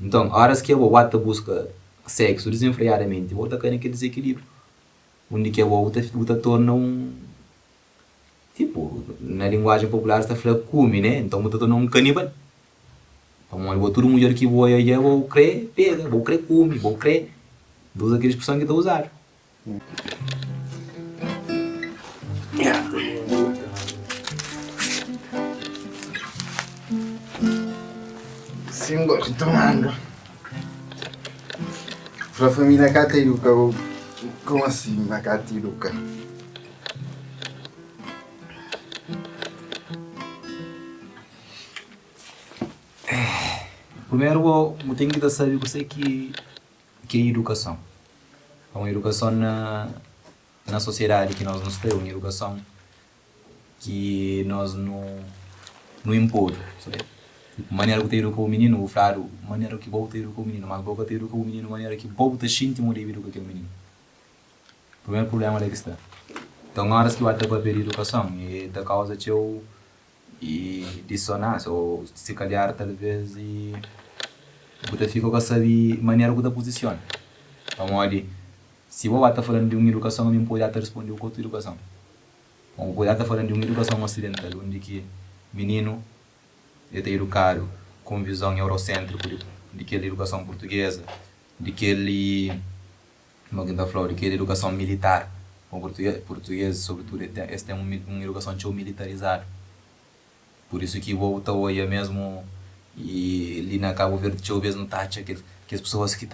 Então, horas que eu ato busca sexo desenfreadamente, eu estou querendo que desequilíbrio. Onde que eu torna tipo, na linguagem popular está falando come, né? Então eu torna canibal. Então, eu tudo mulher que vou crer pega, vou crer come, vou crer. Duas aquelas expressões que estou a usar. Sim, gosto tomando. Pra família Catiruca, como assim, na Catiruca? Primeiro, eu tenho que saber você que é educação. É uma educação na sociedade que nós nos temos, uma educação que nós não impor. Sabe? Maneira que te educa o menino, o fraro, maneira que vou te educa o menino, mas vou te educa o menino, maneira que vou te sentir muito devido com aquele menino. O primeiro problema é que está. Então, horas que vai ter para ver educação, e da causa de eu e dissonância, ou se calhar talvez e você fica com saber maneira que você posiciona. Então, olha, se eu estou falando de uma educação, eu pode até responder com outra educação. Ou pode estar falando de uma educação ocidental, onde que menino é educado com visão eurocêntrica de aquela educação portuguesa, de aquele, como que está falando, de aquela educação militar. O português sobretudo, este tem uma educação militarizada. Por isso que eu estou aí mesmo e ali na Cabo Verde eu vejo no tacha que as pessoas que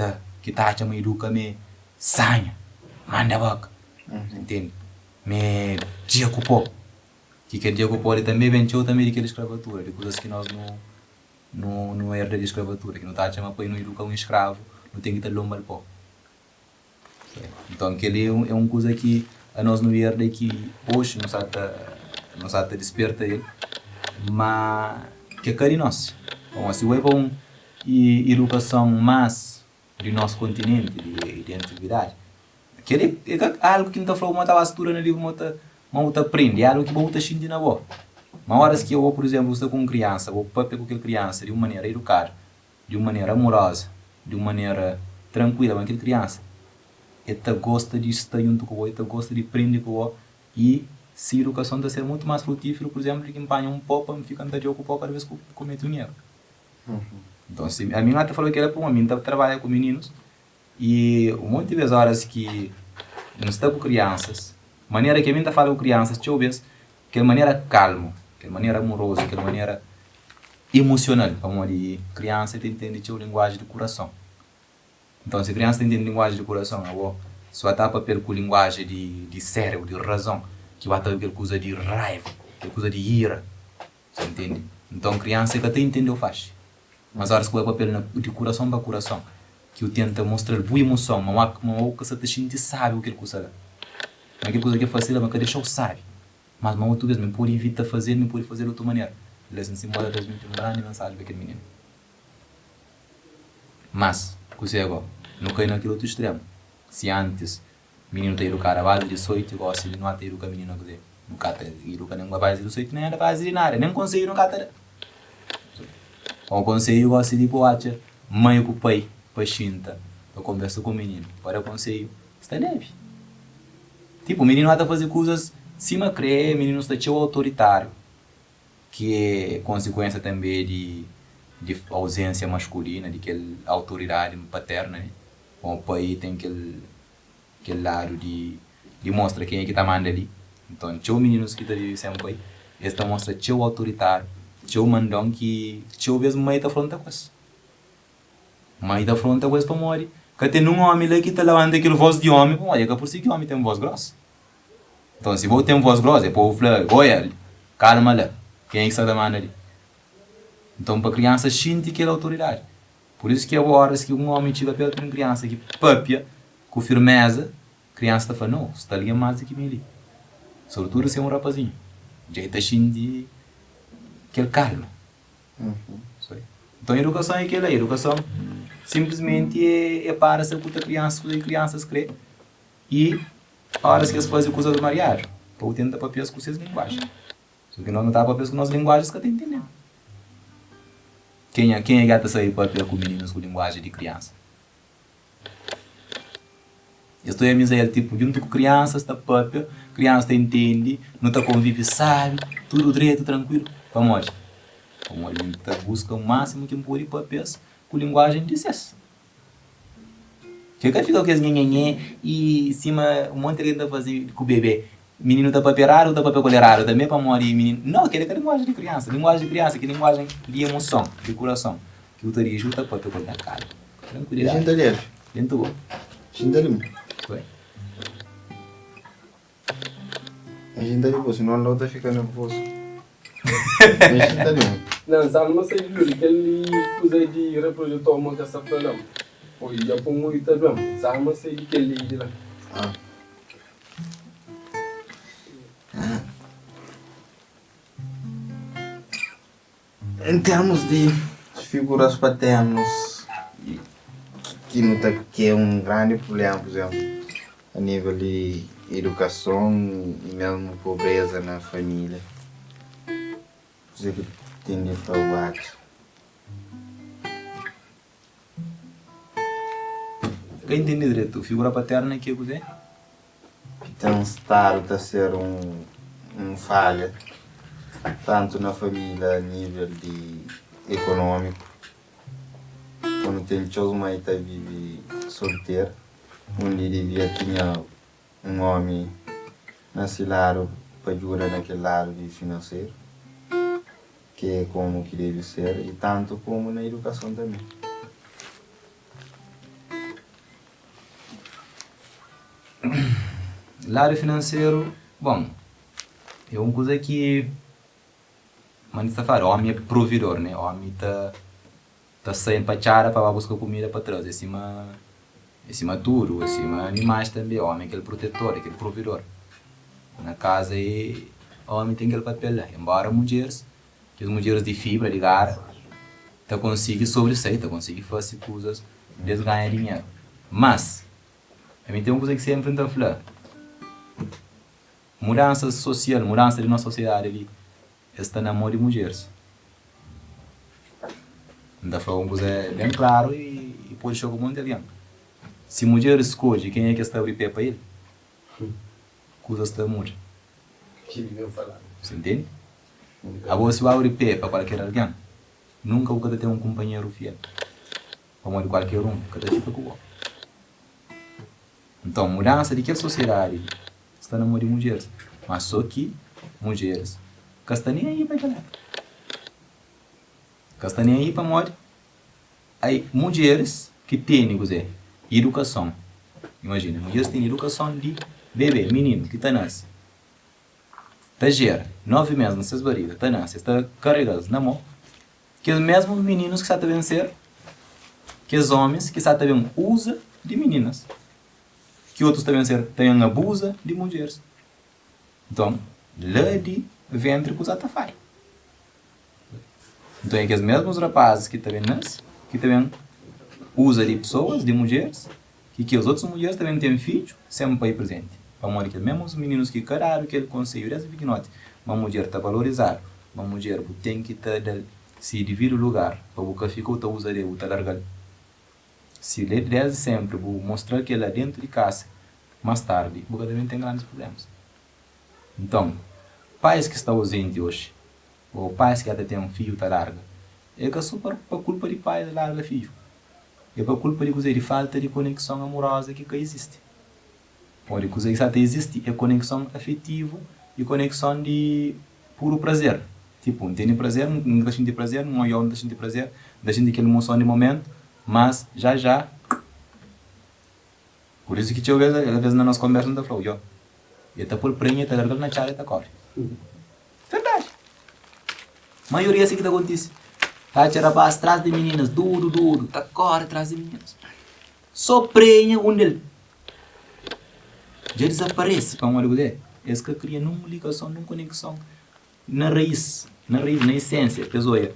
tacha me educam me sanha, manda boca, entende? Me dia cupô, que dia cupô ele também vem também daquela escravatura, de coisas que nós não herda de escravatura, que no tacha me põe no educa um escravo, não tem que ter lomba de pó. Então aquele é uma coisa que a nós não herda que hoje não sabe desperta ele, mas que é carinhoso. Bom, se vai para uma educação mais do nosso continente, de antiguidade, que é algo que não está falando, uma mistura no livro, uma aprende, é algo que você sente na boa. Mas horas que eu vou, por exemplo, estou com uma criança, vou papel com aquela criança de uma maneira educada, de uma maneira amorosa, de uma maneira tranquila, mas aquela criança, ela gosta de estar junto com você, ela gosta de aprender com você, e se a educação está a ser muito mais frutífera, por exemplo, que empanha um pó para me ficar de ocupar cada vez que comete um erro. Então, se a minha mãe falou que ela para mim trabalha com meninos e um monte de vezes horas que não está com crianças, maneira que a minha fala com crianças, deixa eu ver, que maneira calma, que maneira amorosa, que maneira emocional, como de criança que entende a linguagem do coração. Então, se a criança entende a linguagem do coração, só está para com linguagem de cérebro, de razão, que vai ter aquela coisa de raiva, aquela coisa de ira, você entende? Então, criança que até entende o faz. Mas horas que o papel de coração para coração, que eu tenta mostrar boa emoção, mas que você te sente sabe o que ele custa. Mas aquela coisa que é fácil, mas que deixa eu sabe. Mas tu mesmo, pode evitar fazer, me pode fazer de outra maneira. Ele é assim, moda transmitir uma grande mensagem para aquele menino. Mas, você agora, não cai naquele outro extremo. Se antes o menino tem educado a base de 18, igual se ele não tem educado o menino, não cata educar nenhuma base de 18, nem era base de nada, nem conselho não cata. O conselho gosta de boate, mãe com o pai, pacienta, eu converso com o menino, para o conselho, está leve. Tipo, o menino vai fazer coisas, cima crê, o menino está tão autoritário, que é consequência também de ausência masculina, de aquela autoridade paterna, né? O pai tem aquele lado de mostra quem é que está mandando ali. Então, tinha meninos que estão ali sempre aí, eles estão mostrando teu autoritário, teu mandão que teu mesmo mãe está falando coisa. Mãe está falando coisa para morrer. Que tem um homem lá que está levando aquele voz de homem, para morrer, que é por si que o homem tem voz grossa. Então, se você tem voz grossa, é para o falar, olha, calma lá, quem é que está mandando ali? Então, para a criança, sente aquela autoridade. Por isso que há horas que um homem chega perto de uma criança que papia, com firmeza, a criança está falando, não, você está ali mais do que me ali. Sobretudo se é um rapazinho. Já está sentindo aquele calma. Então a educação é aquela. A educação simplesmente é para ser puta criança, que as crianças crê. E a hora que eles fazem coisas do mariado, para tentar papéis com suas linguagens. Só que nós não está papéis com nossas linguagens que está entendendo. Quem é que está a sair papel com meninos com linguagem de criança? Estou a dizer, tipo, junto com crianças, está papel, criança entende, não está convive, sabe, tudo direito, tranquilo. Vamos, tá busca o máximo que pode papéis com linguagem de sucesso. Que fica o que é nhenhenhé e cima um monte de gente está fazendo com o bebê. Menino está papel raro, está papel colerado, também para morrer menino. Não, que é linguagem de criança, que é linguagem de emoção, de coração. Que o teria junto papel com a cara. Tranquilidade. Gente ali. Dentro. Gente ali. Foi. A gente ali, senão não está ficando nervoso. Gente ali. Não, sabe, mas sei que aquele coisa de reprodutor uma dessa não. Oi, já põe muito bem. Sabe, mas sei que ele de lá. Em termos de figuras paternas, que é um grande problema, por exemplo, a nível de educação e mesmo pobreza na família. Você que tem de falar. Quem entende direito? Figura paterna que é você? Então, estar a ser um falha, tanto na família a nível de econômico, quando tem os mães que vive solteiro, onde devia ter um homem nesse lado para ajudar naquele lado de financeiro, que é como que deve ser, e tanto como na educação também. Lado financeiro, bom, é uma coisa que mas está falando, o homem é provedor, né? O homem tá saindo para chara para buscar comida para trás, acima tudo, acima animais também, o homem é aquele protetor, aquele provedor. Na casa aí, o homem tem aquele papel lá, embora mulheres, que as mulheres de fibra, de garra, tá conseguem sobressair, tá conseguem fazer coisas, eles ganham dinheiro. Mas, a mim tem uma coisa que sempre está falando, mudança social, mudança de nossa sociedade ali, está na mão de mulheres. Ainda foi uma coisa bem claro e pode chegar muito adiante. Se mulher escolhe quem é que está a abrir pé para ele, coisas estão mudando. Que eu falar. Você entende? Agora se vai abrir pé para qualquer alguém, nunca o cara tem um companheiro fiel. Como de qualquer um, cada fica com o outro. Então, mudança de que a sociedade está na mão de mulheres. Mas só que mulheres que estão nem aí para aquela. Que estão nem aí para morrer. Aí, mulheres que têm, dizer, educação. Imagina, mulheres têm educação de bebê, menino, que está nasce. Está gera, 9 meses nessas barrigas, está nasce, está carregado na mão. Que os mesmos meninos que sabem vencer, que os homens que sabem usa de meninas. Que outros também têm abusa de mulheres. Então, lá de ventre que os faz. Então é que os mesmos rapazes que também nascem, que também usa de pessoas, de mulheres, que as outras mulheres também têm filhos, sempre para ir presente. Para morrer que mesmo os meninos que cararam aquele conselho, dessa pequenote, uma mulher está valorizada, uma mulher tem que se dividir o lugar, para o que ficou, está usando, está largando. Se desde sempre mostrar que ela dentro de casa, mais tarde, porque também tem grandes problemas. Então, pais que estão ausentes hoje, ou pais que até têm um filho que larga, é que é só por culpa de pais que larga filho. É por culpa de falta de conexão amorosa que existe. Pode dizer que até existe é conexão afetiva e conexão de puro prazer. Tipo, não tem prazer, não deixa de prazer, não eu não deixa de prazer, deixa de aquela emoção de momento, mas já. Por isso que às vezes na nossa conversa não está falando, eu estou por prenha, está largando na chara e está corre. Verdade. A maioria é assim que acontece. Tá, tira rapaz atrás de meninas, duro, tá corre atrás de meninas. Só prenha um dele. Já desaparece, como eu digo, esse que cria uma ligação, uma conexão na raiz, na essência. Pessoa,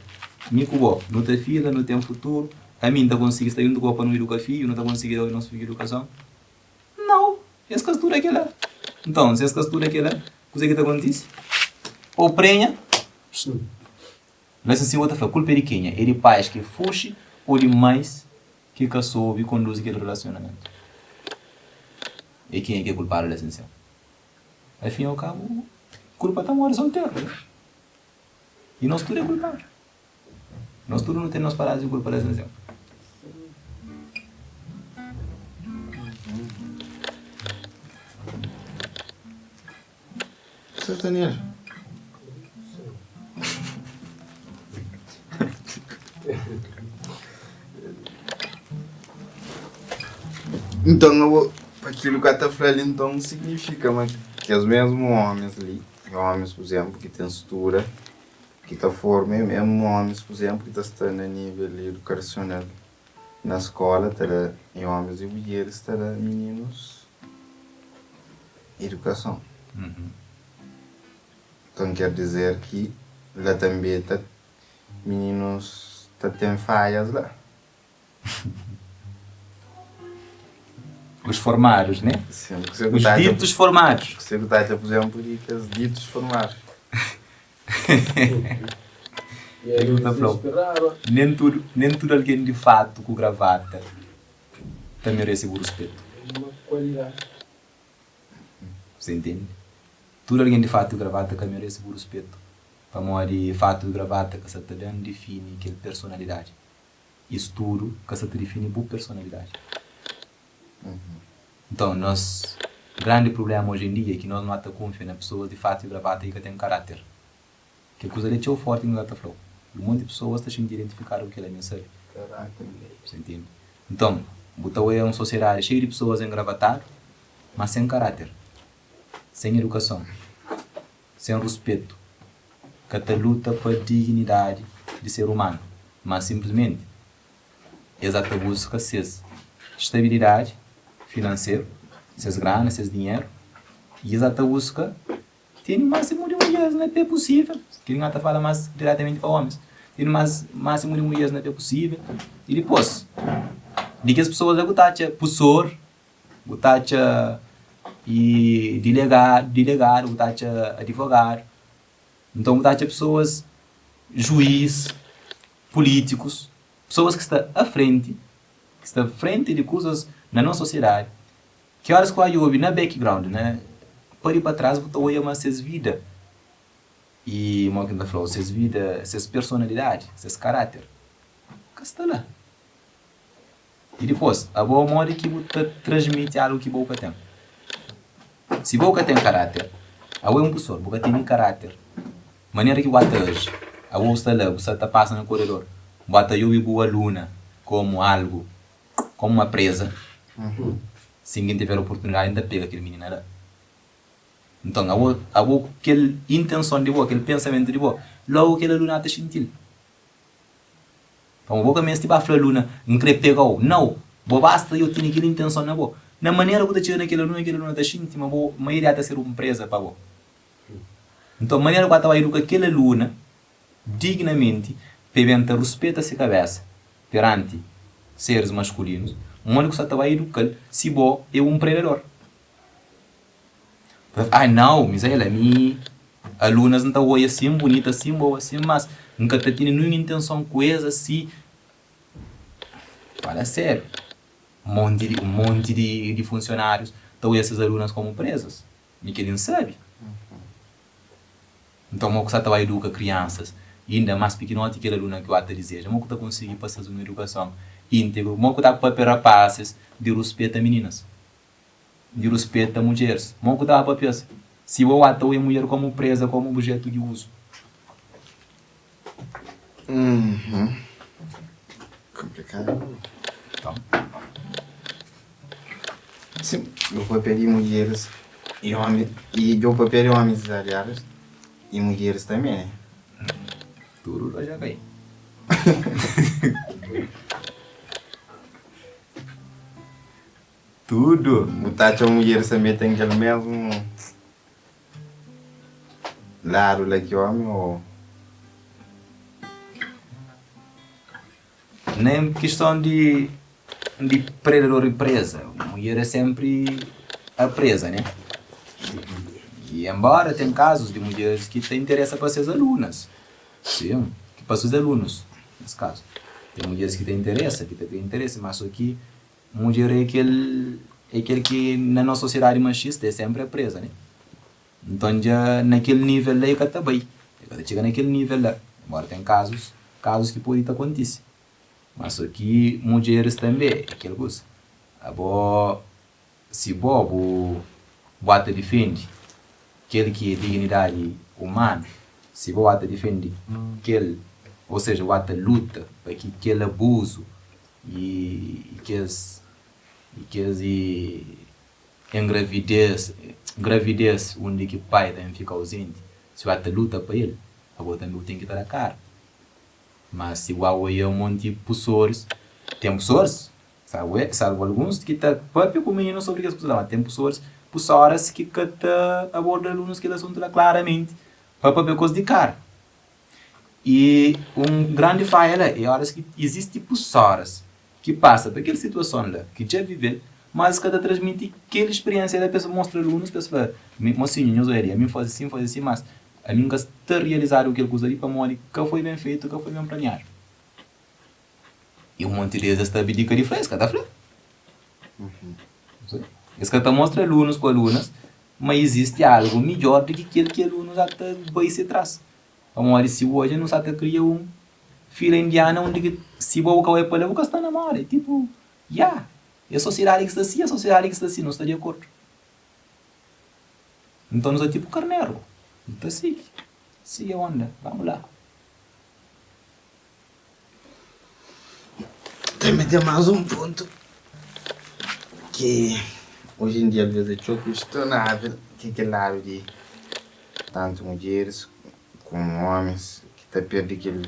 me cubo, não tem filha, não tem futuro. A mim não consegue estar indo para não educar filho, não consegue dar nosso filho educação. Não, esse que tudo é aquela. Então, se esse que tudo é aquela, o que acontece? Ou prenha, Mas assim, outra foi culpa de quem? É de pais que fuxem ou de mães que soube e conduzem aquele relacionamento? E quem é que é culpado dessa assim? Ao fim e ao cabo, culpa está morre solteiro. Né? E nós tudo é culpado. Nós tudo não temos paradas de culpa dessa assim. Sertanejo. Então, aquilo que está falando, então, significa que os mesmos homens ali, homens, por exemplo, que têm estrutura, que estão formando, mesmo homens, por exemplo, que estão a nível educacional na escola, terá em homens e mulheres, terá meninos, educação. Então, quer dizer que lá também tá, meninos têm falhas lá. Os formados, né? Sim, os ditos formados. Você está, por exemplo, de que os ditos formados. E aí eles esperaram. Nem tudo alguém de fato com gravata também merece o respeito. Uma qualidade. Você entende? Tudo alguém de fato com gravata que merece o respeito. Para morrer de fato de gravata que você também define aquela personalidade. Isso tudo que você define boa personalidade. Então, nosso grande problema hoje em dia é que nós não confiamos em pessoas de fato e gravata e que têm caráter. Que a coisa é forte em gata flow. Um monte de pessoas estão sendo identificar o que ela mensagem. Caráter. Você entende? Então, Butauê é uma sociedade cheia de pessoas engravatadas, mas sem caráter, sem educação, sem respeito, que até luta pela dignidade de ser humano, mas simplesmente exata busca ses estabilidade financeira, ses grana, ses dinheiro, e exata busca tem o máximo de mulheres não é possível, que ninguém fala mais diretamente para homens, tem o máximo de mulheres não é possível, e depois de que as pessoas já botaram professor, botaram e delegado, botaram advogado, então botaram pessoas, juiz, políticos, pessoas que estão à frente de coisas na nossa sociedade, que horas que eu ouvi na background, né? Para ir para trás, vou olhar mais essas vidas. E, como eu falou, essas vidas, essas personalidades, esses caráter. Que está lá. E depois, a boa moda que você transmite algo que boca tem. Se boca tem caráter, a boa é um professor, boca tem caráter. Maneira que bota hoje, a boa está lá, você está passando no corredor, bota eu e boa aluna como algo, como uma presa. Se ninguém tiver a oportunidade, ainda pega aquele menino lá. Então, a boa, aquela intenção de boa, aquele pensamento de boa, logo aquele aluna está sentindo. Então, boa começa a falar aluna, não quer pegar o não, boa basta eu tenho aquela intenção na boa. Na maneira que eu estou tirando aquele aluna está sentindo, mas a maioria está ser uma presa para boa. Então, a maneira que eu estava educando aquele aluna, dignamente, para respeito a sua cabeça, perante seres masculinos, o único que estava educando, se boa, é um predador. Não, mas ela, minha alunas não estão assim, bonita, assim, boa, assim, mas nunca está tendo nenhuma intenção com essa, assim. Fala sério. Um monte de funcionários estão essas alunas como presas. E que ele não sabe. Então, o que você estava educando crianças, e ainda mais pequenote que a aluna que eu até deseja, o que está conseguindo passar uma educação íntegra, o que está para rapazes de respeito a meninas. De respeito a mulheres. O que está para pensar? Se eu ato a mulher como presa, como objeto de uso. Complicado. Então, Sim, o papel de mulheres e homens, e o papel de homens, aliás, e mulheres também, né? tudo já cai. Tudo. Botar a mulher também tem aquele mesmo lado lá que o homem ou... Nem questão de predador e presa. A mulher é sempre a presa, né? E embora tem casos de mulheres que têm interesse para ser alunas. Sim. para os alunos, nesse caso. Tem mulheres que têm interesse, mas aqui, mulher é aquele que na nossa sociedade machista é sempre presa, né? Então, já naquele nível lá, eu está bem. Eu chega naquele nível lá. Embora tem casos que podem acontecer. Mas aqui, mulheres também, é aquela coisa. Se Bobo bota defende aquele que é dignidade humana, se bota defende aquele, ou seja, bota luta para que aquele abuso e gravidez onde que o pai também fica ausente, se bota luta para ele, agora também tem que estar a cara. Mas se igual é um monte de pessoas, tem pessoas, sabe alguns que está próprio com menino sobre as pessoas, mas tem pessoas que tá abordam alunos que assunto lá claramente para papel coisa de cara. E grande falha é a hora que existe pessoas que passam por aquela situação lá, que já vivem, mas que transmite aquela experiência da pessoa, mostra alunos, pessoa, mocinho, a mim faz assim, mas a mim está realizar o que ele gostaria para mim, que foi bem feito, que foi bem planeado. E um monte de vezes está bidica de fresca, tá falando? Esse que mostra alunos com alunas, mas existe algo melhor do que aquele que alunos até vai se traz. Vamos se hoje não sabe criar filha indiana onde se vou cauar para levar está na mão, tipo, a sociedade que está assim, não está de acordo. Então nós é tipo carneiro. Então siga a onda, vamos lá. Também tem mais um ponto que hoje em dia às vezes é questionável, que é aquele lado de tanto mulheres como homens que está perdendo aquela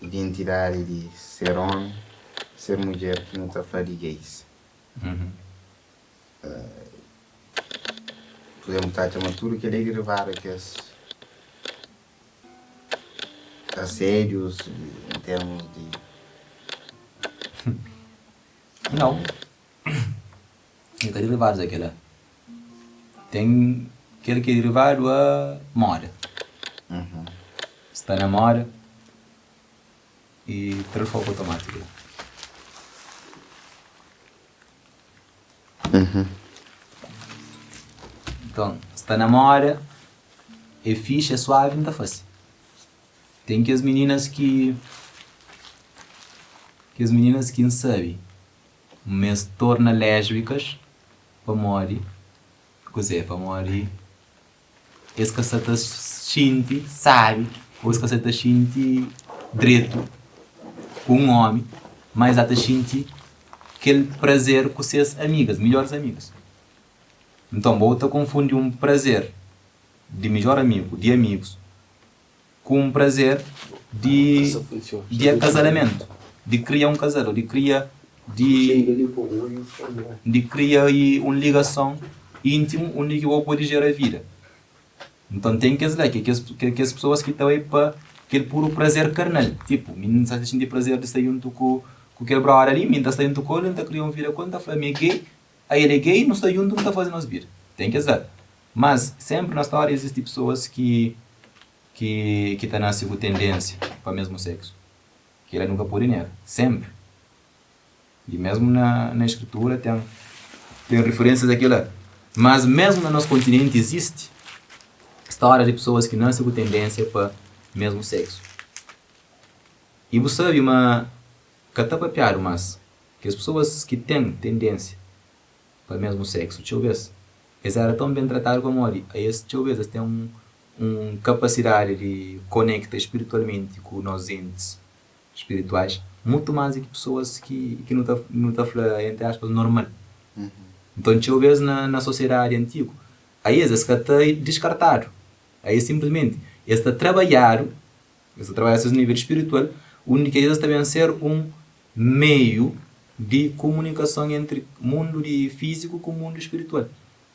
identidade de ser homem, ser mulher, que não está falando de gays. Podemos estar chamando tudo que é derivado aqueles assédios em termos de... Não. Tem derivados daquela. Tem aquele que é derivado a mora. Está na mora e transforma automático. Então, está na mora, é fixe, é suave, não está fácil. Tem que as meninas que não sabem, mas se tornam lésbicas para morrer. Cos'è? Para morrer. Esse que se sente, sabe, ou esse que se sente direito com um homem, mas até sente aquele prazer com seus amigas, melhores amigas. Então, volta a confundir um prazer de melhor amigo, de amigos, com um prazer de acasalamento, de criar um casal, de criar uma ligação íntima onde eu pode gerar a vida. Então tem que as pessoas que estão aí para aquele puro prazer carnal, tipo, não está sentindo prazer de estar junto com aquele brother ali, não está junto com ele, não está criando uma vida, quando está falando gay, aí ele é gay, não está junto, não está fazendo as vidas. Tem que ser. Mas sempre na história existem pessoas que estão nascendo com tendência para o mesmo sexo. Que ela nunca pode negar. Sempre. E mesmo na escritura tem referências daquilo. Mas mesmo no nosso continente existe história de pessoas que nascem com tendência para o mesmo sexo. E você sabe, que está papiado, mas que as pessoas que têm tendência para o mesmo sexo, deixa eu ver, eles eram tão bem tratados como ali. Deixa eu ver, eles têm uma capacidade de conectar espiritualmente com os entes espirituais muito mais do que pessoas que não estão falando, entre aspas, normal. Então, deixa eu ver na sociedade antiga. Aí eles que estão descartados. Aí simplesmente eles estão trabalhando esse nível espiritual, onde eles devem ser um meio de comunicação entre o mundo físico com o mundo espiritual.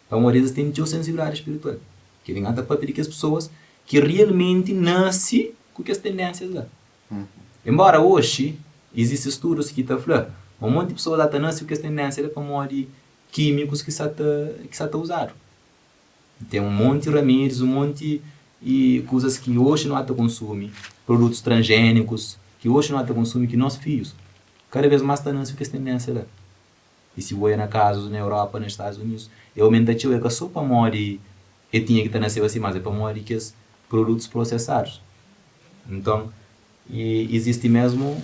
Então, eles têm uma sensibilidade espiritual. Que eles andam para pedir que as pessoas que realmente nascem com as tendências lá. Embora hoje existem estudos que estão falando, um monte de pessoas já nascem com as tendências para morrer químicos que se está usando. Tem um monte de remédios, um monte e coisas que hoje não há de consumir, produtos transgênicos, que hoje não há de consumir, que nós filhos, cada vez mais está não essa tendência lá. E se vai na casos na Europa, nos Estados Unidos, eu aumento é que só para morrer e tinha que estar nasceu assim, mas é para morrer que os produtos processados. Então, existe mesmo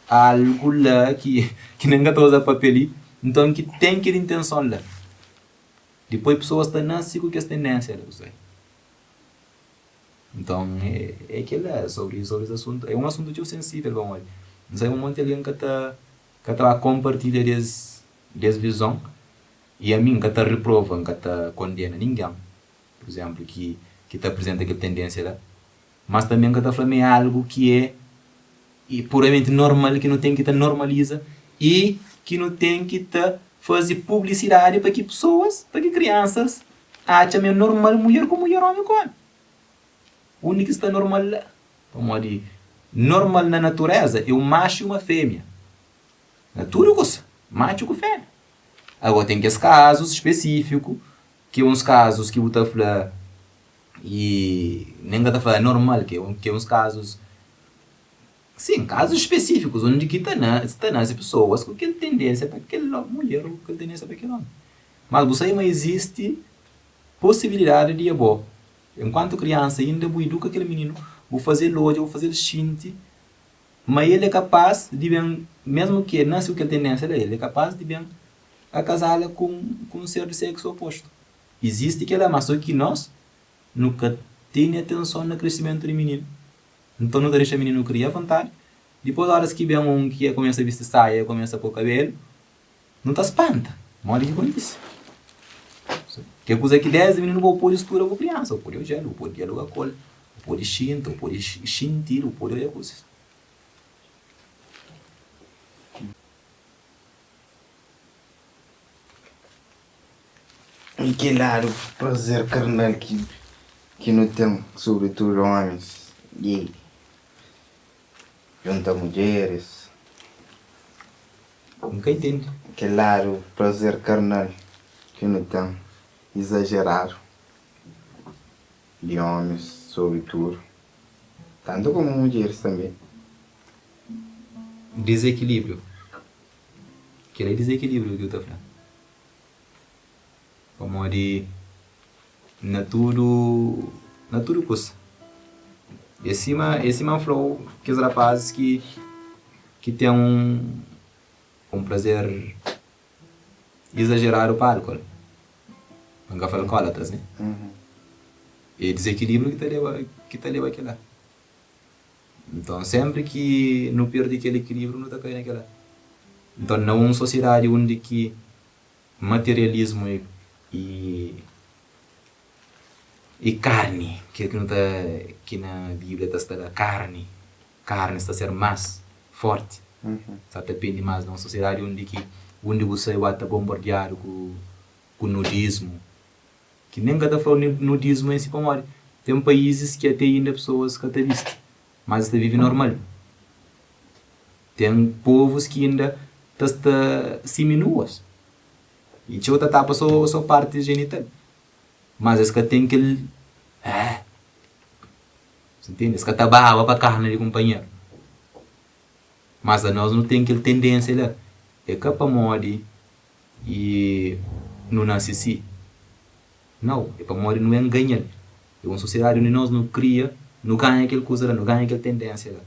algo lá que ninguém está usando papel, então que tem que ter intenção lá. Depois pessoas estão nascendo com essa tendência lá. Então, é que lá sobre esse assunto. É um assunto que é sensível, vamos ver. Não sei um monte de alguém que está a compartilhar dessa visão e a mim que está reprova, que está condena ninguém, por exemplo, que está apresenta aquela tendência lá. Mas também que está falando algo que é puramente normal, que não tem que estar normaliza e que não tem que estar fazer publicidade para que pessoas, para que crianças achem normal mulher com mulher, homem com homem. O único que está normal lá, vamos dizer, normal na natureza é um macho e uma fêmea. Natura coisa, macho com fêmea. Agora tem que esses casos específicos, que uns casos que eu estou falando e nem que está normal, que uns casos, sim, casos específicos, onde que está nas pessoas com aquela tendência para aquela mulher ou aquela tendência para aquele homem. Mas você ainda existe possibilidade de bom. Enquanto criança ainda vou educar aquele menino, vou fazer loja, vou fazer ele shinti, mas ele é capaz de bem, mesmo que nasceu aquela tendência dele, ele é capaz de bem a casá-la com um ser de sexo oposto. Existe aquela, mas só que nós nunca temos atenção no crescimento do menino. Então não deixa o menino criar vontade. Depois, horas que vem um que começa a vestir saia, começa a pôr cabelo, não está espanta. Mora que acontece. Que coisa que 10 meninos vão pôr estura para criança, vou pôr o gelo, vou pôr o gelo a cola, vou pôr o xinto, vou pôr o xintir, vou pôr o coisas. E que lado prazer carnal que não tem, sobretudo homens, e junto a mulheres. Nunca entendo. Que lado prazer carnal que não tem, exagerado, de homens, sobretudo, tanto como mulheres também. Desequilíbrio. Aquele é desequilíbrio que eu estou falando. Como de natura coisa. Esse falou que os rapazes que tem um prazer exagerado para álcool. Nunca fala alcoólatras, né? Uhum. E desequilíbrio que te leva aquilo lá. Então, sempre que não perde aquele equilíbrio, não está caindo aquilo lá. Então, não é uma sociedade onde que materialismo e carne, que não tá, que na Bíblia está lá, carne está a ser mais forte. Uhum. Só depende mais de uma sociedade onde você vai estar bombardeado com nudismo. Que nem cada falando nudismo em si, para tem países que até ainda pessoas que até viste, mas até vivem normal. Tem povos que ainda estão seminuas. E tinha outra tapa só parte genital. Mas esse que tem aquele... Você entende? Esse que está barra para a carne de companheiro. Mas a nós não tem aquela tendência lá. É capa morde e não nasce assim. Não, é para morrer não é ganhar. É uma sociedade onde nós não cria, não ganha aquela coisa lá, não ganha aquela tendência lá.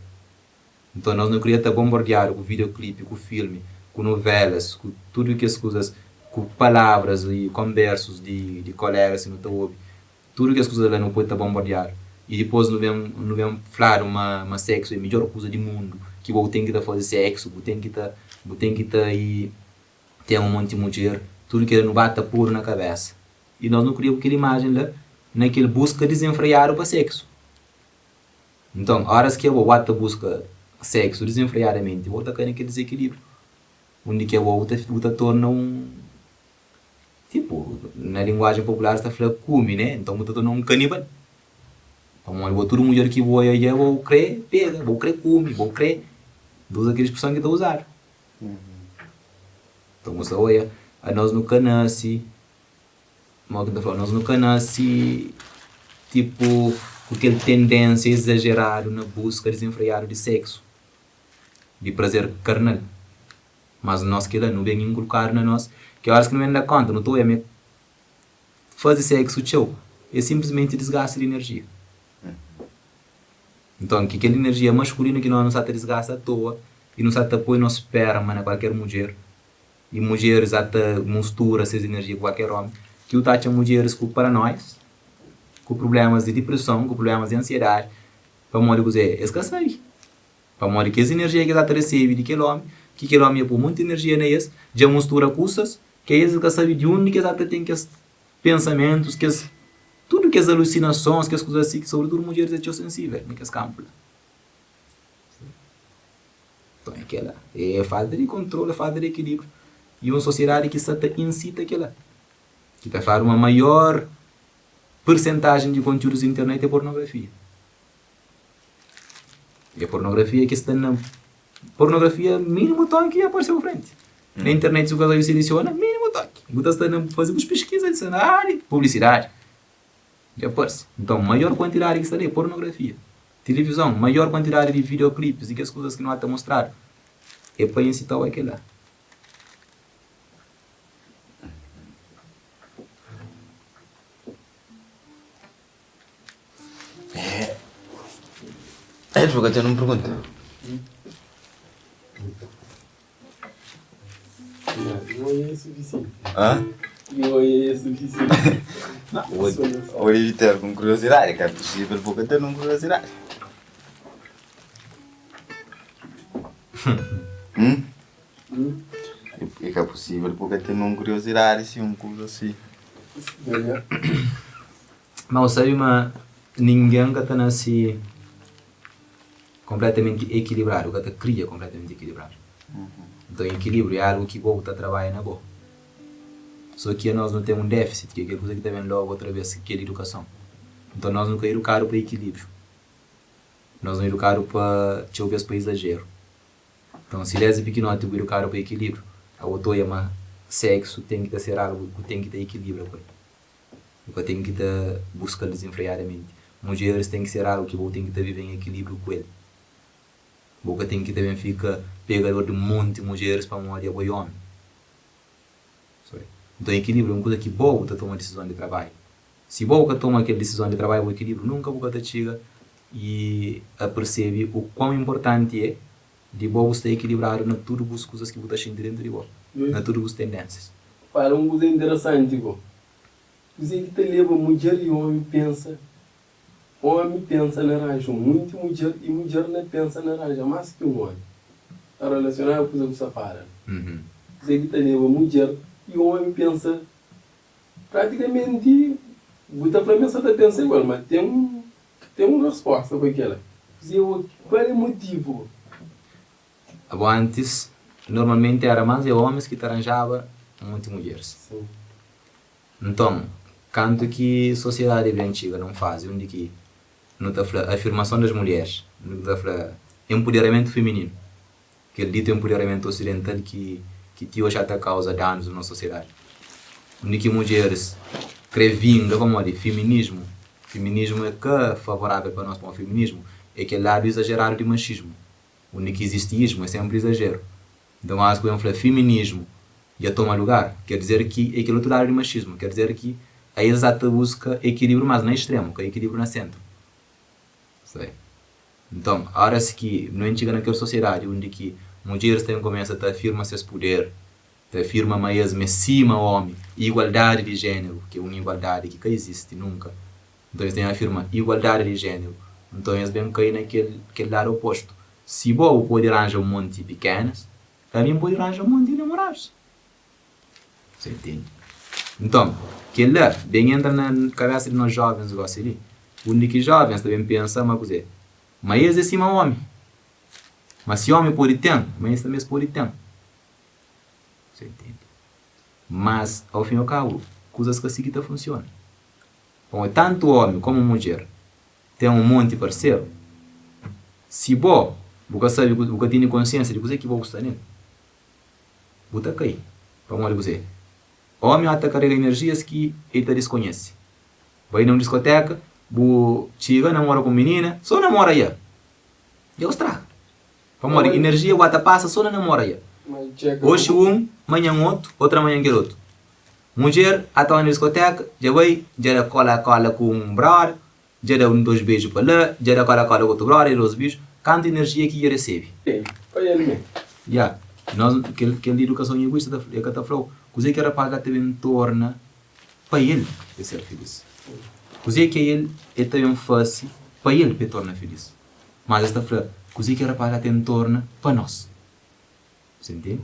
Então nós não queria estar bombardeado com videoclipe, com filme, com novelas, com tudo que as coisas, com palavras e conversos de colegas, não ouve. Tudo que as coisas lá não pode estar bombardeado. E depois não vem falar uma sexo é a melhor coisa do mundo, que eu tenho que estar fazer sexo, eu tenho que estar aí ter um monte de mulher, tudo que ele não bata puro na cabeça. E nós não criamos aquela imagem lá, naquele busca desenfreado para sexo. Então, horas que eu busca sexo desenfreadamente, eu vou estar naquele desequilíbrio. Onde que eu vou torna um... Tipo, na linguagem popular está falando come, né? Então eu torna um canibal. Então, eu vou toda mulher que eu vou crer pega, vou crer come, vou crer... Duas aquelas expressões que estou a usar. Então, você olha, a nós nunca nasce... Nós nunca nasce, tipo, com aquela tendência exagerada na busca desenfreada de sexo, de prazer carnal. Mas nós que não bem inculcado na nós, que horas que não vem dar conta, não estou a me fazer sexo tchau, é simplesmente desgaste de energia. Então, que aquela energia masculina que nós não sabemos desgastar à toa, e não sabemos apoio nosso esperma na qualquer mulher, e mulheres até mistura essa energia com qualquer homem, que o taxa mulheres com paranoias, com problemas de depressão, com problemas de ansiedade, para morrer dizer, é que sabe, para morrer que essa energia que está recebe de aquele homem, que aquele homem põe muita energia nesse, já mistura custas, que é que sabe de onde que exatamente tem que os pensamentos, que as, tudo que as alucinações, que as coisas assim, que sobretudo mulheres é sensível, naqueles campos. Então é aquela, é falta de controle, é falta de equilíbrio. E uma sociedade que se incita aquela, que está a fazer uma maior percentagem de conteúdos na internet é pornografia. E a pornografia que está na pornografia mínimo toque e apareceu à frente. Na internet se o casal seleciona, mínimo toque. Você está a fazer pesquisas de cenário, publicidade. Já aparece. Então, maior quantidade que está ali é pornografia. Televisão, maior quantidade de videoclipes e que as coisas que não há a mostrar é para incitar aquele lá. Advogado, eu não me pergunto. Não é suficiente. Hã? Não é suficiente. Não, hoje ter com curiosidade, que é possível porque ter com curiosidade. E que é possível porque ter com curiosidade, se um coisa assim. Mas sabe, ninguém que está nasce completamente equilibrado, que está cria completamente equilibrado. Então, equilíbrio é algo que o está trabalhando na boa. Só que nós não temos um déficit, que é aquela coisa que está vendo logo outra vez, que é a educação. Então, nós nunca educaram para equilíbrio. Nós não educaram para, deixa eu ver, para exagero. Então, se desde pequenote eu educaram para equilíbrio, a outra sexo tem que ser algo que tem que ter equilíbrio com ele. Eu tenho que estar buscando desenfreadamente. Mulheres tem que ser algo que eu tenho que estar vivendo em equilíbrio com ele. Boca tem que também ficar pegador de um monte de mulheres para morrer a boi homem. Então, equilíbrio é uma coisa que boa você toma decisão de trabalho. Se boa toma aquela decisão de trabalho, o equilíbrio nunca você chega e percebe o quão importante é de boa estar equilibrado na tudo as coisas que você sente dentro de você, na tudo as tendências. Fala uma coisa interessante, igual. Você que te leva mulher e homem pensa na naranja, muito mulher e mulher não pensa na naranja, mais que um homem. A relacionar com coisa que você fala. Você que te leva mulher e o homem pensa praticamente, muita promessa da pensa igual, mas tem uma resposta para aquela. Qual é o motivo? Antes, normalmente era mais homens que te arranjavam muitas mulheres. Sim. Então, canto que a sociedade bem antiga não faz, onde que não está a afirmação das mulheres, não está a empoderamento feminino, que ele dito empoderamento ocidental que hoje até causa danos na sociedade. Onde que mulheres crevinga como de feminismo é que é favorável para nós para o feminismo, é que é lado exagerado de machismo. Onde que existe ismo é sempre exagero. Então, acho que eu falar feminismo e a toma lugar, quer dizer que é aquele outro lado de machismo, quer dizer que a exata busca equilíbrio, mas não é extremo, que é equilíbrio no centro. Então, a hora que não chega naquela sociedade onde que mulheres têm começa a afirmar seus poderes, afirma mais acima ao homem, igualdade de gênero, que é uma igualdade que não existe nunca. Então eles têm a afirma igualdade de gênero. Então eles bem caem naquele lado oposto. Se você pode arranjar um monte de pequenas, também pode arranjar um monte de namorados. Você entende? Então, que lá, bem entra na cabeça de nós jovens, ali, onde que jovens também pensam uma coisa, mas eles é acima do homem. Mas se o homem pode ter, mas eles também pode ter. Você entende? Mas, ao fim e ao cabo, coisas que assim que funcionam. Bom, tanto homem como mulher tem um monte de parceiro. Se você sabe, você tem consciência de você que vai gostar nele, você cai. Vamos dizer, homem até carrega energias que ele desconhece. Vai numa discoteca, bu chiga namora com menina, só namora aí. Eu estrago. Vamos energia o passa só na namora aí. Hoje manhã outro, outra manhã aquele outro. Mulher até na discoteca, já vai, já cola com um brother, já dá dois beijos para lá, já dá cola com outro brother, dois beijos. Quanta energia que ele recebe? Já, nós que educação egoísta da que tá falou, coisa que era pagar também torna para ele ser feliz. Coisa que ele também faz para ele se torna feliz. Mas esta falou, coisa que era pagar também torna para nós. Você entende?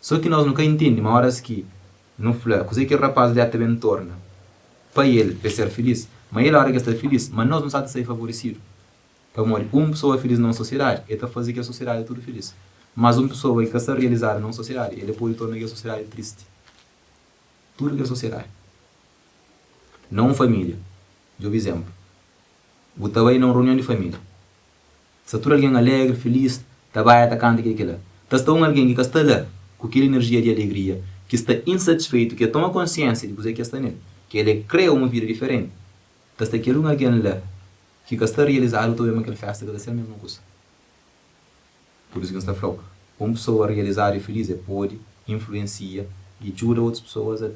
Só que nós nunca entendemos, uma hora que não fala, coisa que o rapaz já também torna para ele para ser feliz, mas ele a hora que está feliz, mas nós não sabemos ser favorecido. Então, uma pessoa feliz numa sociedade, ele está fazendo que a sociedade é tudo feliz. Mas uma pessoa que está realizada numa sociedade, ele pode tornar a sociedade triste. Tudo que é sociedade. Não família. Eu vi exemplo. Você vai numa reunião de família. Se tu alguém alegre, feliz, trabalha, está cantando aquilo. Se alguém que está lá, com aquela energia de alegria, que está insatisfeito, que toma consciência de que está nele, que ele cria uma vida diferente. Se aquele alguém lá, que está realizado, também aquela festa que está a mesma coisa. Por isso que está falando, uma pessoa realizada e feliz pode, influencia e ajuda outras pessoas a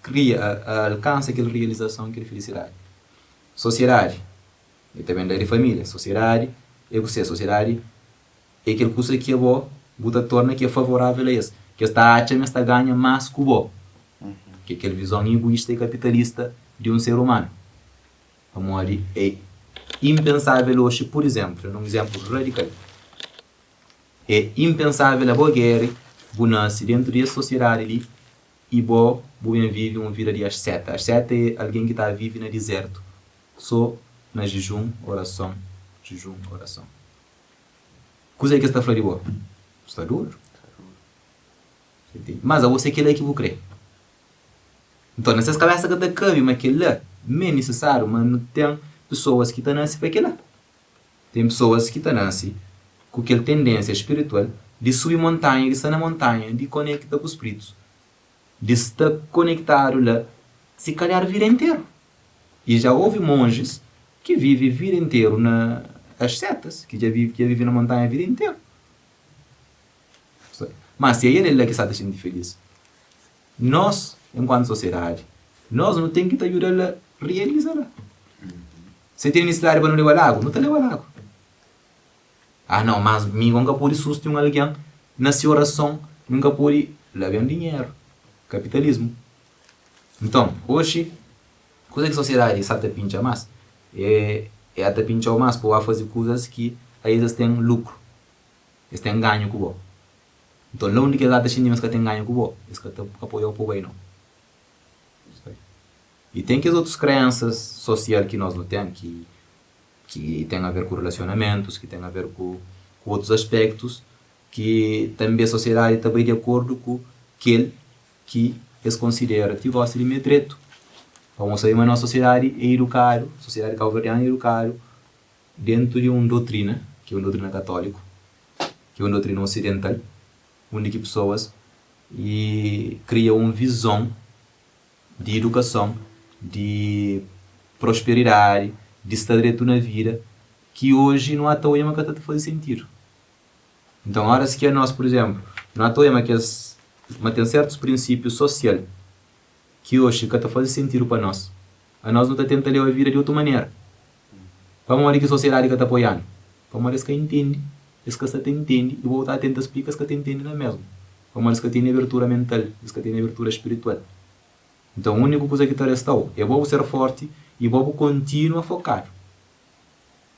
criar, a alcançar aquela realização, aquela felicidade. Sociedade, e também da família. Sociedade, sociedade é aquele coisa que é bom, você torna que é favorável a isso, que está achando que ganha mais que o bom. Que é aquela visão egoísta e capitalista de um ser humano. Vamos ali, é impensável hoje, por exemplo, um exemplo radical. É impensável a guerra, nasce dentro dessa sociedade ali e vive uma vida de asceta. Asceta é alguém que está vive no deserto, só na jejum, oração. Coisa que está falando de boa? Está duro. Mas a você que é que vou crer. Então, nessas cabeças que está cabe, mas que lá, é necessário, mas não tem pessoas que estão nascendo para aquilo. Tem pessoas que estão nascendo com aquela tendência espiritual de subir montanha, de estar na montanha, de conectar com os espíritos, de estar conectado lá, se calhar a vida inteira. E já houve monges que vivem a vida inteira nas setas, que já vivem na montanha a vida inteira. Mas se é ele lá que está deixando de feliz, nós, enquanto sociedade, nós não temos que ajudar a realizar. Se tem necessidade para não levar água, não te leva água. Ah não, mas mim nunca pode sustentar alguém na sua oração, nunca pode levar dinheiro. Capitalismo. Então, hoje, coisa que a sociedade está a pinchar mais, é a pinchar mais para fazer coisas que eles têm lucro, eles têm ganho com o. Então, a única coisa que tem ganho com o, é que apoia o povo aí não. E tem que as outras crenças sociais que nós não temos, que tem a ver com relacionamentos, que tem a ver com outros aspectos, que também a sociedade está bem de acordo com aquele que eles consideram que gosta de meio direito. Vamos sair, mas a nossa sociedade é educada, a sociedade calvariana é educada dentro de uma doutrina, que é uma doutrina católica, que é uma doutrina ocidental, onde pessoas criam uma visão de educação, de prosperidade, de estar direito na vida, que hoje não há toa uma que está a fazer sentido. Então, a hora que é nós, por exemplo, não há toa mas tem certos princípios sociais que hoje está a fazer sentido para nós. A nós não está tentando levar a vida de outra maneira. Vamos ver que a sociedade está apoiando. Vamos ver que entende, que você entende e voltar a tentar explicar que entende não é mesmo. Vamos ver que tem abertura mental, que tem abertura espiritual. Então, a única coisa que está restando é bom ser forte e bom continuar a focar.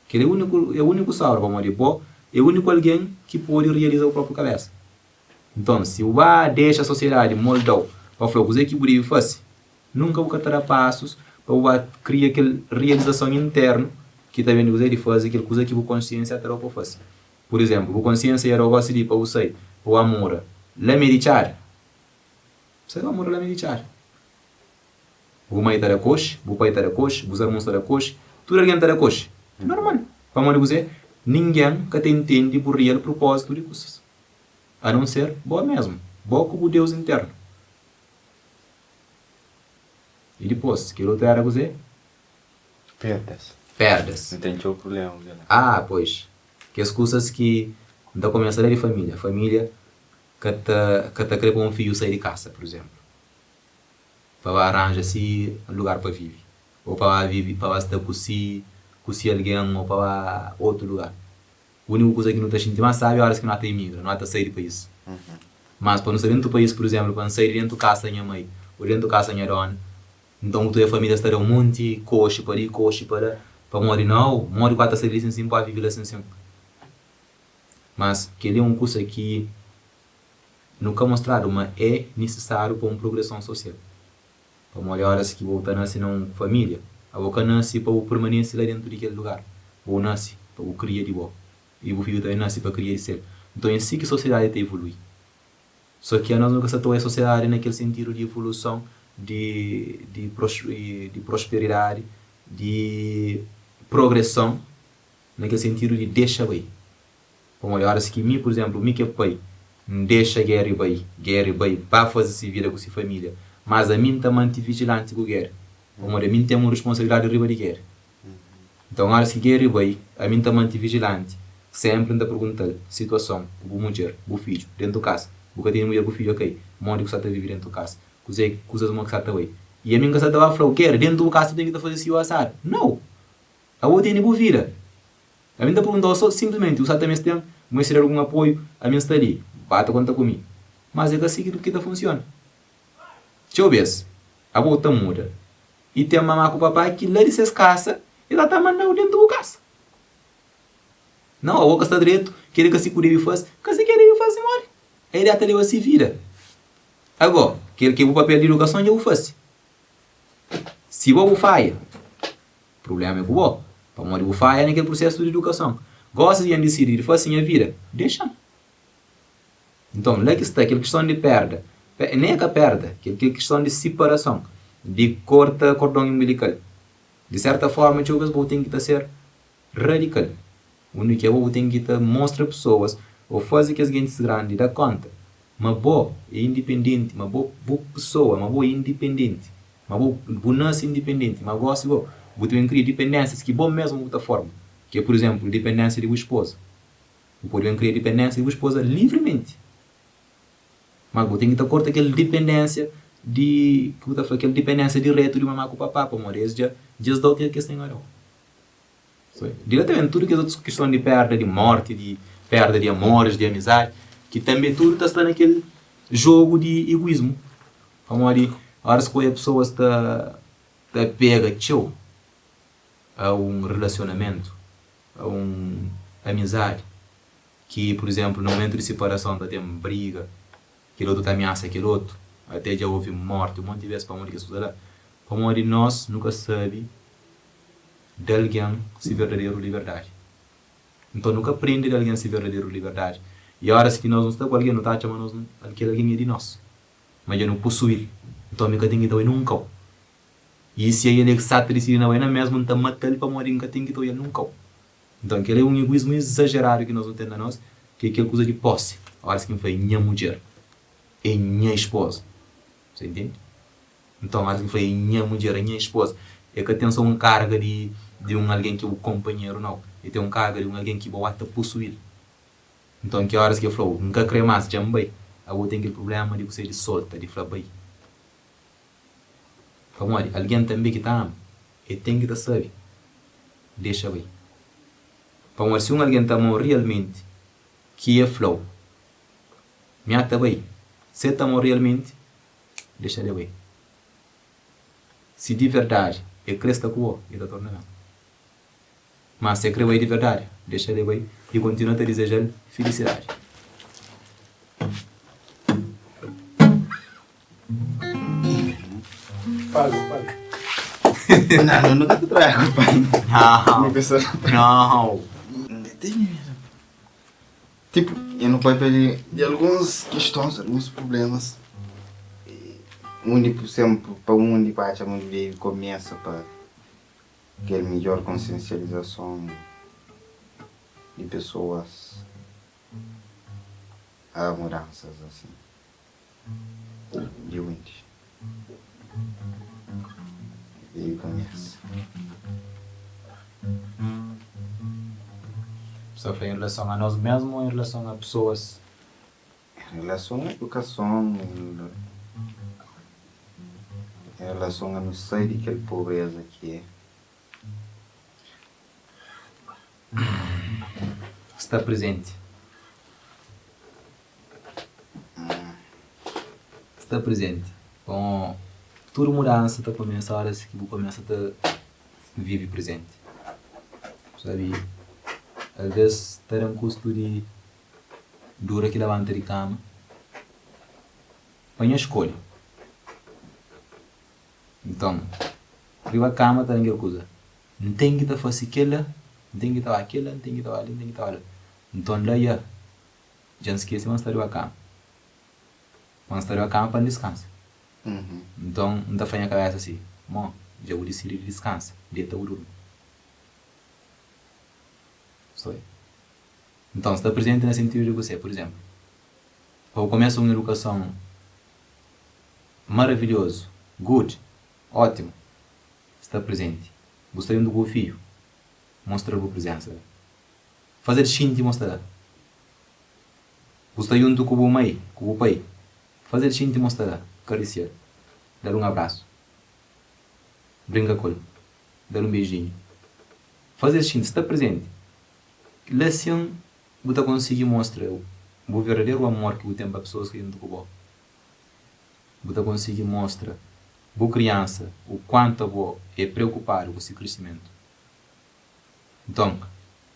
Que é o único salvo, vamos dizer, é o único alguém que pode realizar o próprio cabeça. Então, se o deixa a sociedade moldar para fazer o que o faz, nunca vai dar passos para criar aquela realização interna que também você de fazer aquela coisa que a consciência terá para fazer. Por exemplo, a consciência era o gosto de para você, o amor, lá meditar. Você o amor lá meditar. O mãe está a coxa, o pai está a coxa, os irmãos estão a coxa, tudo alguém está a coxa. Normal. Vamos dizer, ninguém que entende o real propósito de coisas. A não ser boa mesmo, boa como Deus interno. E depois, que ele era dizer, Perdas. Não tem outro problema, né? Ah, pois. Que as coisas que da começar de família. Família que te quer um filho sair de casa, por exemplo. Para arranjar-se um lugar para viver. Ou para viver, para estar com si alguém ou para outro lugar. A única coisa que não está sentindo mais sabe é a hora que não está imigra, não está sair do país. Mas para não sair dentro do país, por exemplo, para não sair dentro da casa da minha mãe, ou dentro da casa da minha dona, então a tua família estará um monte, coxa para ali, coxa para morrer não, morrer quatro sair assim, para viver assim. Mas que ele é uma coisa que nunca mostrado, mas é necessário para uma progressão social. Para morrer horas que voltar a nascer numa família, a boca nasce para o permanecer lá dentro daquele lugar. Ou nasce para o criar de boa. E o filho também nasce para criar de ser. Então é assim que a sociedade tem evoluído. Só que nós nunca estamos a sociedade naquele sentido de evolução, de prosperidade, de progressão, naquele sentido de deixa bem. Como olhar assim que mim, por exemplo, mim que é pai, deixa guerra e bem, para fazer-se vida com sua família. Mas a mim também é vigilante com a guerra. Como a mim tem uma responsabilidade de riba de guerra. Então, olha se guerra e bem, a mim também é vigilante. Sempre anda a perguntar situação, o mulher, o filho, dentro da casa. O que tem mulher, o filho, ok. Morde que você está a viver dentro da casa. Coisas uma que você está a ver. E a minha casa estava a falar, quer, dentro da casa tem que fazer assim o assar. Não. A outra tem que vir. A mim está perguntando só simplesmente, o você também tem, mas se algum apoio, a minha está ali. Bata conta comigo. Mas é que assim que funciona. Deixa eu ver. A outra muda. E tem a mamãe com o papai que lá de casa e ela está mandando dentro da casa. Não, a outra está direito, quer que se cure e faz, que se quer e faz e morre. Aí até leva se vira. Agora, quer que o papel de educação eu faça. Se o falha, o problema é com o para morrer o falha naquele processo de educação. Gosta de decidir, faz assim a vida, deixa. Então, lá que está aquela questão de perda. Nem é que a perda, aquela questão de separação, de corta cordão umbilical. De certa forma, eu tenho que ser radical. O único que eu tenho que mostrar pessoas ou fazer que as gente grandes dá conta. Uma boa é independente, uma boa pessoa, uma boa independente, uma boa nasce independente, uma boa se boa. Vou ter criar dependências que bom mesmo de outra forma. Que é, por exemplo, dependência de uma esposa. Eu poderia criar dependência de uma esposa livremente. Mas eu tenho que cortar aquela dependência de aquela dependência direta de mamãe com o papá, para morrer já dá o que eles têm agora. Diretamente tudo que é outra questão de perda, de morte, de perda de amores, de amizade, que também tudo está naquele jogo de egoísmo. Como a hora que a pessoa está pega tchau, a um relacionamento, a uma amizade, que, por exemplo, no momento de separação está tendo briga, aquele outro está ameaça aquele outro, até já houve morte, um monte de vezes para morrer que isso lá. Para morrer nós nunca sabe de alguém se verdadeiro liberdade. Então nunca aprende de alguém se verdadeiro liberdade. E a hora que nós não estamos com alguém, não está chamando aquele alguém é de nós. Mas eu não possuir. Então nunca tem que estar nunca. E se ele sabe decidir não é na mesma, não está matando para morrer, nunca tem que estar nunca. Então aquele é um egoísmo exagerado que nós não temos a nós, que é aquela coisa de posse. A hora que foi minha mulher, é minha esposa. Você entende? Então a hora que foi minha mulher, é minha esposa. É que tem só uma carga de um alguém que é o companheiro, não. E tem uma carga de um alguém que vai te possuir. Então, que horas que eu falo, nunca creio mais, já me bem. Eu tenho aquele problema de você de solta, de falar bem. Como olha, alguém também que está e tem que estar sabe. Deixa bem. Para se alguém está realmente, que é flow, me ata bem. Se está realmente, deixa ele bem. Se de verdade, é cresta com o ele torna não. Mas se crê de verdade, deixa ele bem e continua a desejar felicidade. Fala. Não, nunca te trago, pai. Não. Tipo, eu não posso pedir de algumas questões, alguns problemas. Onde sempre, para onde parte, onde começa para ter melhor consciencialização de pessoas a mudanças assim. De onde? E começa. Só foi em relação a nós mesmos ou em relação a pessoas? Em relação à educação, em relação a não sair daquela pobreza que é. Está presente. Está presente. Com toda mudança está começa a hora que você começa a viver presente. Sabe? Às vezes ter um custo de dura que levanta de cama. Põe a escolha. Então, viva a cama está naquela coisa. Não tem que fazer aquela, não tem que estar aquela, não tem que estar ali, não tem que estar ali. Então, lá já esquece, vamos estar a cama. Vamos estar a cama para descansar. Então, não está fazendo a cabeça assim. Bom, já vou decidir descansa, deita o durmo. Então, está presente no sentido de você, por exemplo. Ou começa uma educação maravilhoso, good, ótimo, está presente. Gostei do seu filho, mostra a sua presença. Fazer xinte mostrar. Gostei do seu mãe, com o pai. Fazer xinte mostrar, acariciar, dar um abraço, brincar com ele, dar um beijinho. Fazer xinte, está presente. Assim, você consegue mostrar o verdadeiro amor que você tem para pessoas que não tocam. Você consegue mostrar a criança o quanto você é preocupado com esse crescimento. Então,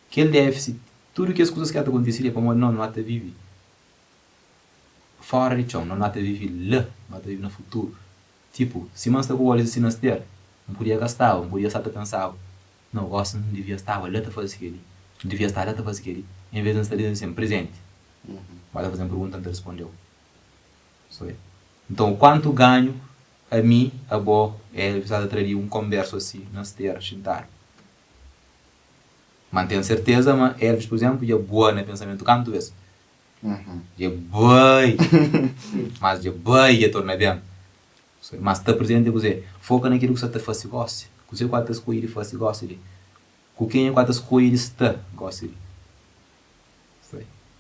aquele déficit, tudo que as coisas que aconteceram para nós não até viver fora de chão, não até viver lá, não até viver no futuro. Tipo, se nós estamos com olhos assim na terra, não podia gastar, não podia estar pensando, não, gosto, não devia estar, lá está fazendo aquilo. Devia estar lá a fazer aquilo, em vez de estar dizendo sempre presente. Vai fazer uma pergunta e não respondeu. Então, quanto ganho a mim, a boa, é precisar trazer um converso assim, na esteira, sentar. Mantém certeza, mas Elvis, por exemplo, é boa no pensamento, quanto vezes? É boa, mas é boa e torna bem. Mas está presente, você foca naquilo que você está fazendo, gosta. Você quantas coisas faz, gosta de. Com quem quantas coisas está, gosta de.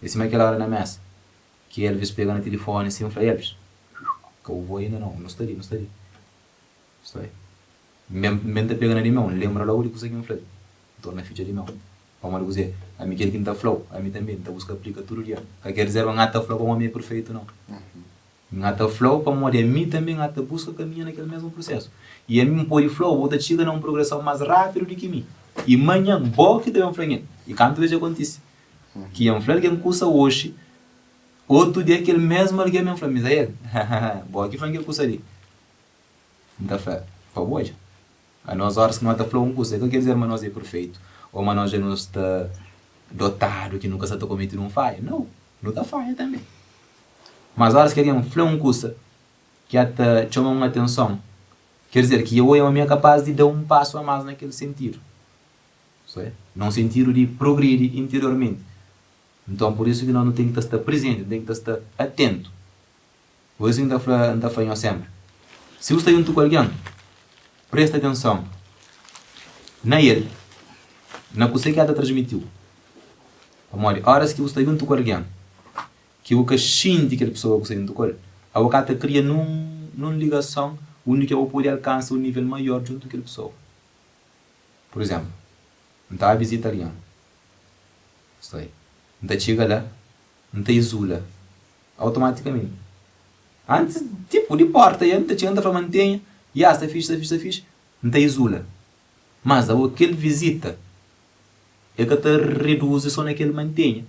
Esse é aquela hora na mesa, que Elvis pega no telefone assim, e fala, Elvis, que eu vou ainda não está ali. Mesmo pegando de mão, lembra logo de coisa que eu falei, torna a ficha de mão. Vamos dizer, a mim que está flow, a mim também, está buscando aplica tudo dia. Quer dizer, não está flow como a mim é perfeito, não. Não está flow, para morrer, a mim também está busca caminhar naquele mesmo processo. E a mim pode flow, outra chega numa progressão mais rápida do que mim. E amanhã, bom que também flamengo. E quanto vezes acontece? Que é um flamengo que custa hoje, outro dia aquele mesmo alguém me falou, mas aí, bom que flamengo custa ali. Então, para hoje, a nós horas que não está falando custa, que quer dizer, mas nós é perfeito, ou mas nós já não está dotado, que nunca se está cometendo um falha. Não está falha também. Mas horas que alguém fala custa, que até chama uma atenção, quer dizer que eu é minha capaz de dar um passo a mais naquele sentido. Num sentido de progredir interiormente. Então, por isso que nós não temos que estar presente, temos que estar atento. Por isso que não está falando sempre. Se você está junto com alguém, presta atenção na ele, na coisa que ela transmitiu. Amor, horas que você está junto com alguém, que você sente aquela pessoa que você está junto com ele, a você cria numa ligação onde você pode alcançar um nível maior junto com aquela pessoa. Por exemplo, não está a visitar alguém. Não está chega lá, não está isula. Automaticamente. Antes, tipo, de porta, não está chegando para manter, está fixe, não está isula. Mas aquele visita, é que te reduz só naquele mantém.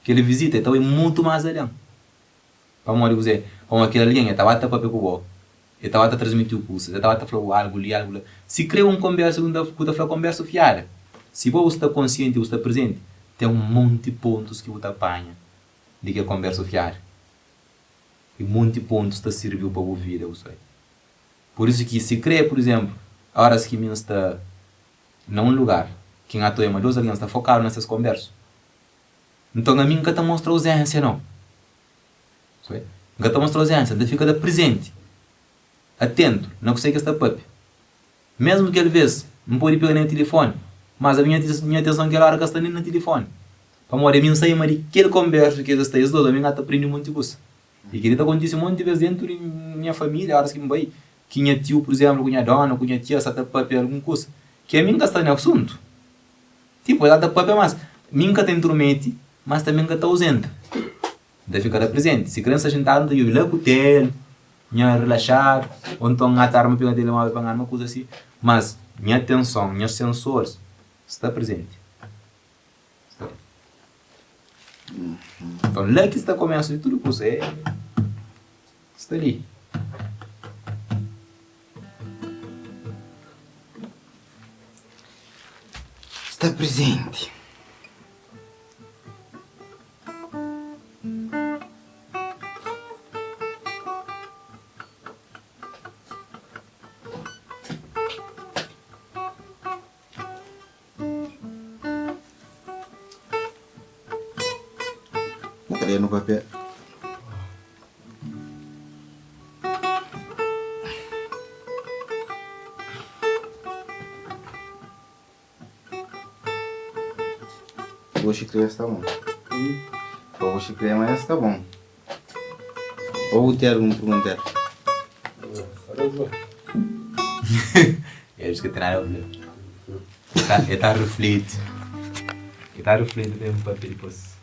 Aquele visita, então é muito mais além. Vamos dizer, como aquele alguém, estava a papel com o bom. Eu estava a transmitir o curso, eu estava a falar algo ali. Se cria uma conversa, quando eu falo conversa fiada, se você está consciente, você está presente, tem um monte de pontos que você apanha de que a conversa fiada. E um monte de pontos que serviu para a vida. Por isso que se cria, por exemplo, horas que você está num lugar, que a tua duas alguém está focado nessas conversas. Então a mim nunca te mostra ausência, não. Nunca te mostra ausência, você fica presente. Atento, não consegue estar papi. Mesmo que ele vez não pode pegar nem o telefone. Mas a minha atenção que ela hora está nem no telefone. Para morrer, eu saio mas aquele conversa que está isso todo, a minha aprende muito coisa. E que acontece muito vezes dentro da minha família, horas que me vai, que minha tio, por exemplo, que minha dona, que minha tia, está a papel alguma coisa, que a mim está no assunto. Tipo, ela está a papel, mas mim que está intromete, mas também que está ausente. Deve ficar presente. Se criança sentada, eu ir lá com o tel, relaxar, ou então a tarde me pegar telemóvel para uma coisa assim. Mas minha atenção, minhas sensores, está presente. Então lá que está começando tudo por você, está ali. Está presente. Cadê no papel? O chiclete está bom. O chiclete amanhã está bom. Ou tem algum perguntar? Eles que têm a ver. Está refletido. Está refletido dentro do papel depois.